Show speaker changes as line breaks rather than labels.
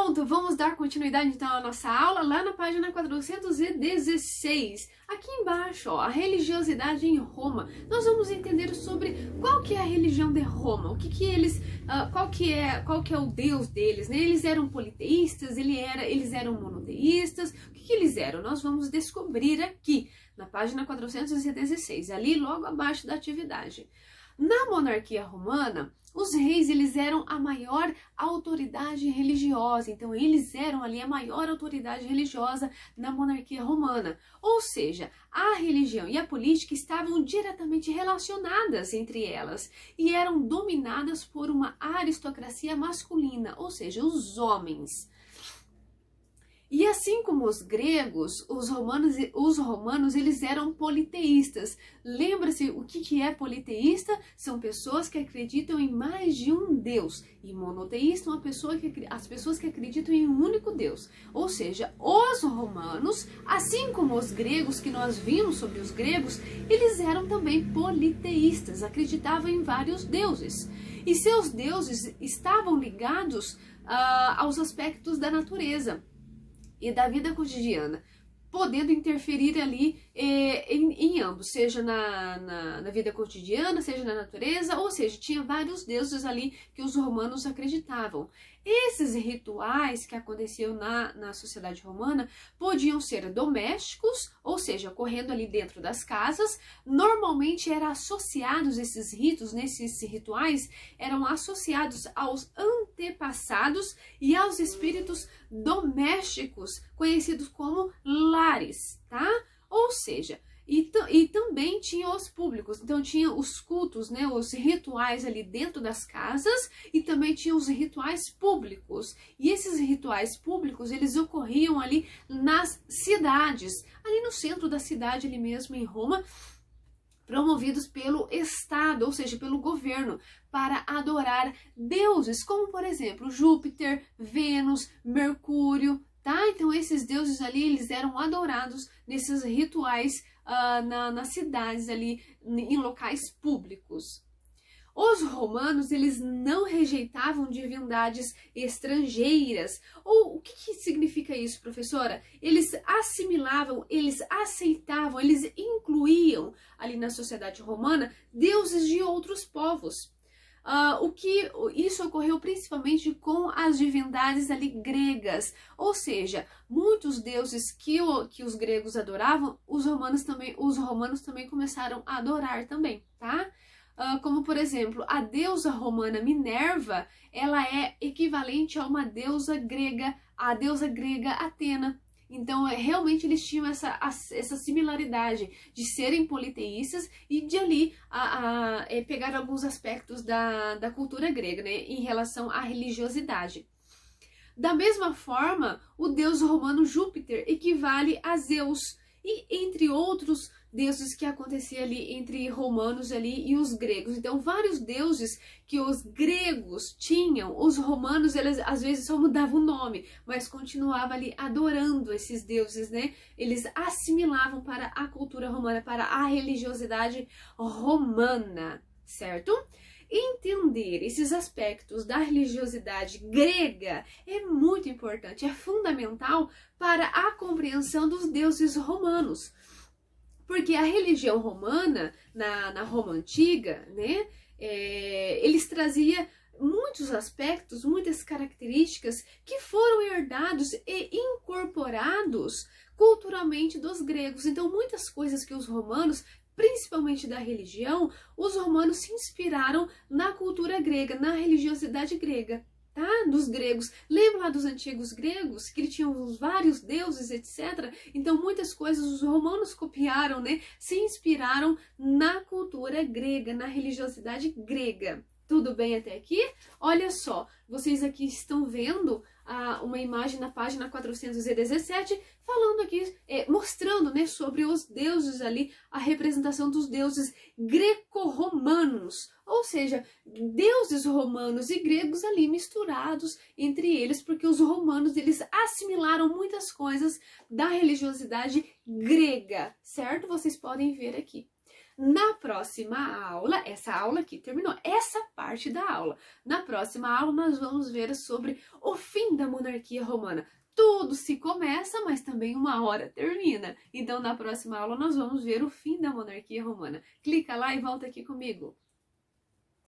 Pronto, vamos dar continuidade então à nossa aula lá na página 416. Aqui embaixo, ó, a religiosidade em Roma. Nós vamos entender sobre qual que é a religião de Roma, o que eles, qual que é o Deus deles, né? Eles eram politeístas, eles eram monoteístas, o que eles eram? Nós vamos descobrir aqui na página 416, ali logo abaixo da atividade. Na monarquia romana, os reis eles eram a maior autoridade religiosa, então eles eram ali a maior autoridade religiosa na monarquia romana. Ou seja, a religião e a política estavam diretamente relacionadas entre elas e eram dominadas por uma aristocracia masculina, ou seja, os homens. E assim como os gregos, os romanos eles eram politeístas. Lembra-se o que é politeísta? São pessoas que acreditam em mais de um Deus. E monoteísta as pessoas que acreditam em um único Deus. Ou seja, os romanos, assim como os gregos que nós vimos sobre os gregos, eles eram também politeístas, acreditavam em vários deuses. E seus deuses estavam ligados aos aspectos da natureza e da vida cotidiana, podendo interferir ali em ambos, seja na vida cotidiana, seja na natureza, ou seja, tinha vários deuses ali que os romanos acreditavam. Esses rituais que aconteciam na sociedade romana podiam ser domésticos, ou seja, ocorrendo ali dentro das casas. Normalmente eram associados esses ritos, nesses rituais, eram associados aos antepassados e aos espíritos domésticos, conhecidos como lares, tá? Ou seja, e também tinha os públicos, então tinha os cultos, né, os rituais ali dentro das casas e também tinha os rituais públicos. E esses rituais públicos, eles ocorriam ali nas cidades, ali no centro da cidade, ali mesmo em Roma, promovidos pelo Estado, ou seja, pelo governo, para adorar deuses, como por exemplo Júpiter, Vênus, Mercúrio, tá? Então esses deuses ali, eles eram adorados nesses rituais nas cidades ali, em locais públicos. Os romanos, eles não rejeitavam divindades estrangeiras. Ou o que significa isso, professora? Eles assimilavam, eles aceitavam, eles incluíam ali na sociedade romana deuses de outros povos. Isso ocorreu principalmente com as divindades ali gregas, ou seja, muitos deuses que os gregos adoravam, os romanos também começaram a adorar também, tá? Como por exemplo, a deusa romana Minerva, ela é equivalente a uma deusa grega, a deusa grega Atena. Então, realmente eles tinham essa similaridade de serem politeístas e de ali pegar alguns aspectos da cultura grega, né, em relação à religiosidade. Da mesma forma, o deus romano Júpiter equivale a Zeus, e entre outros deuses que acontecia ali entre romanos ali e os gregos. Então, vários deuses que os gregos tinham, os romanos, eles às vezes só mudavam o nome, mas continuavam ali adorando esses deuses, né? Eles assimilavam para a cultura romana, para a religiosidade romana, certo? Entender esses aspectos da religiosidade grega é muito importante, é fundamental para a compreensão dos deuses romanos. Porque a religião romana, na Roma Antiga, né, eles traziam muitos aspectos, muitas características que foram herdados e incorporados culturalmente dos gregos. Então, muitas coisas que os romanos, principalmente da religião, os romanos se inspiraram na cultura grega, na religiosidade grega. Tá? Dos gregos. Lembra lá dos antigos gregos, que eles tinham vários deuses, etc. Então, muitas coisas os romanos copiaram, né? Se inspiraram na cultura grega, na religiosidade grega. Tudo bem até aqui? Olha só, vocês aqui estão vendo uma imagem na página 417, falando aqui, mostrando, né, sobre os deuses ali, a representação dos deuses greco-romanos, ou seja, deuses romanos e gregos ali misturados entre eles, porque os romanos, eles assimilaram muitas coisas da religiosidade grega, certo? Vocês podem ver aqui. Na próxima aula, essa aula aqui terminou, essa parte da aula. Na próxima aula nós vamos ver sobre o fim da monarquia romana. Tudo se começa, mas também uma hora termina. Então na próxima aula nós vamos ver o fim da monarquia romana. Clica lá e volta aqui comigo.